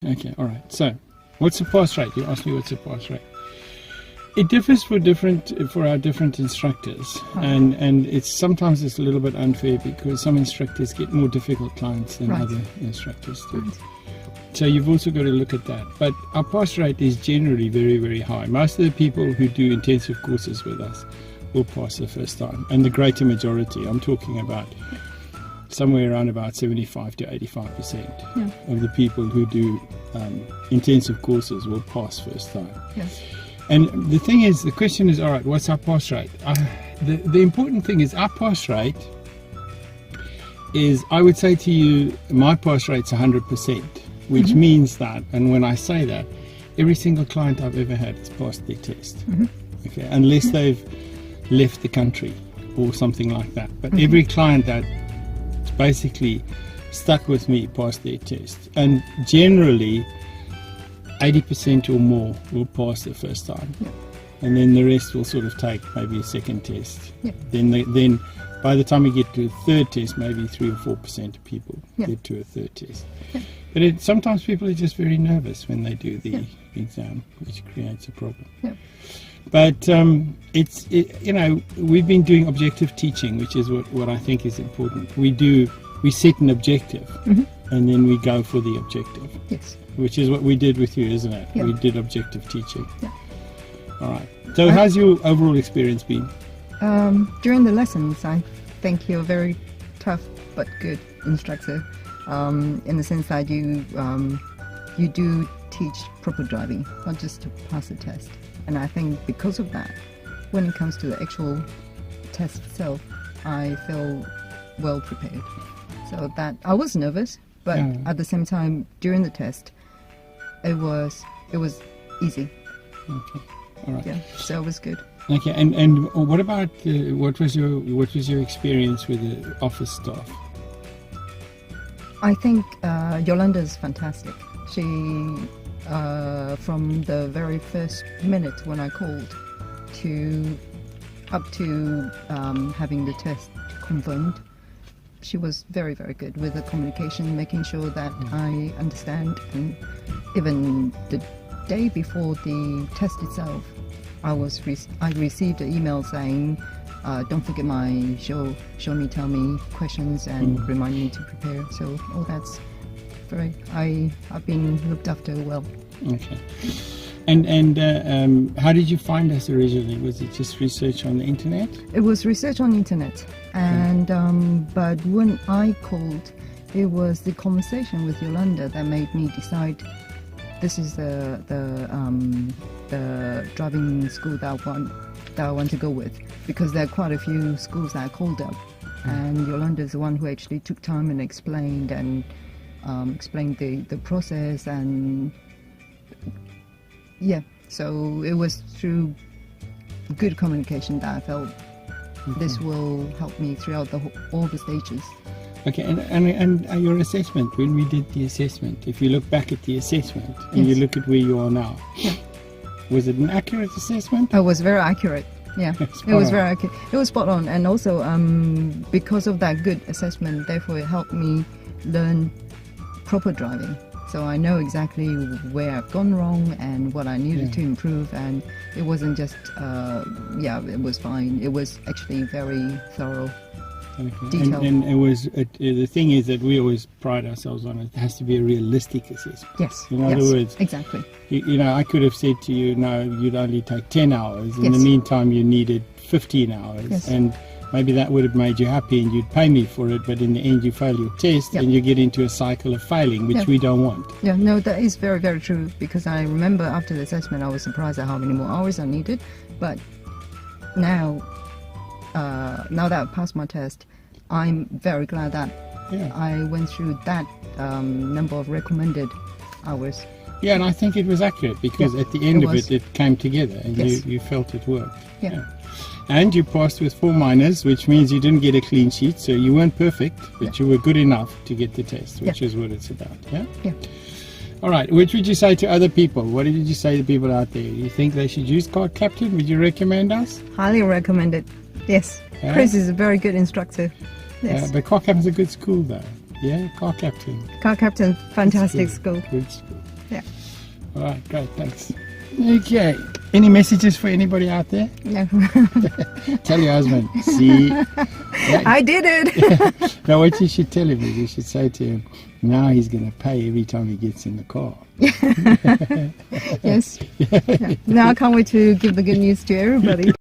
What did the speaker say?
Okay, all right. So, what's the pass rate? You asked me what's the pass rate. It differs for our different instructors, and sometimes it's a little bit unfair because some instructors get more difficult clients than other instructors do. Right. So you've also got to look at that. But our pass rate is generally very, very high. Most of the people who do intensive courses with us will pass the first time, and the greater majority, I'm talking about somewhere around about 75 to 85% of the people who do intensive courses will pass first time. Yes. And the thing is, the question is, all right, what's our pass rate? The important thing is our pass rate is, I would say to you, my pass rate's 100%, which means that, and when I say that, every single client I've ever had has passed their test. Okay, unless they've left the country or something like that. But every client that basically stuck with me passed their test, and generally 80% or more will pass the first time, and then the rest will sort of take maybe a second test. Then by the time we get to a third test, maybe 3 or 4% of people get to a third test. But sometimes people are just very nervous when they do the exam, which creates a problem. But we've been doing objective teaching, which is what I think is important. We set an objective, and then we go for the objective. Yes. Which is what we did with you, isn't it? We did objective teaching. All right. So how's your overall experience been? During the lessons, I think you're a very tough but good instructor, in the sense that you do teach proper driving, not just to pass the test. And I think because of that, when it comes to the actual test itself, I feel well prepared. So that I was nervous, but at the same time, during the test, it was easy. Okay, all right. Yeah, so it was good. Okay, and what about what was your experience with the office staff? I think Yolanda is fantastic. She from the very first minute when I called up to having the test confirmed, she was very, very good with the communication, making sure that I understand. And even the day before the test itself, I received an email saying, don't forget my show me, tell me questions and remind me to prepare. So all that's I've been looked after well. Okay. And how did you find us originally? Was it just research on the internet? It was research on the internet, and but when I called, it was the conversation with Yolanda that made me decide this is the driving school that I want to go with, because there are quite a few schools that I called up, and Yolanda is the one who actually took time and explained the process. And yeah, so it was through good communication that I felt this will help me throughout all the stages. Okay, and your assessment, when we did the assessment, if you look back at the assessment and you look at where you are now, was it an accurate assessment? It was very accurate, yeah. It was very accurate. It was spot on, and also because of that good assessment, therefore it helped me learn proper driving. So I know exactly where I've gone wrong and what I needed to improve, and it wasn't just, it was fine. It was actually very thorough, detailed. And it was, the thing is that we always pride ourselves on it has to be a realistic assessment. Yes. In other words, exactly. You know, I could have said to you, no, you'd only take 10 hours. In the meantime, you needed 15 hours. And maybe that would have made you happy and you'd pay me for it, but in the end you fail your test and you get into a cycle of failing, which we don't want. Yeah, no, that is very, very true, because I remember after the assessment I was surprised at how many more hours I needed, but now that I've passed my test, I'm very glad that I went through that number of recommended hours. Yeah, and I think it was accurate, because at the end of it came together and you felt it worked. Yeah. And you passed with 4 minors, which means you didn't get a clean sheet, so you weren't perfect, but you were good enough to get the test, which is what it's about. Yeah? Yeah. All right, what would you say to other people? What did you say to people out there? You think they should use Carcaptain? Would you recommend us? Highly recommend it, yes. Yeah? Chris is a very good instructor. Yes. But Carcaptain's a good school though. Yeah, Carcaptain. Carcaptain, fantastic school. Good school. Yeah. All right, great, thanks. Okay, any messages for anybody out there? No. Tell your husband. See, I did it. now what you should tell him is you should say to him, now he's going to pay every time he gets in the car. Yes. Yeah. Now I can't wait to give the good news to everybody.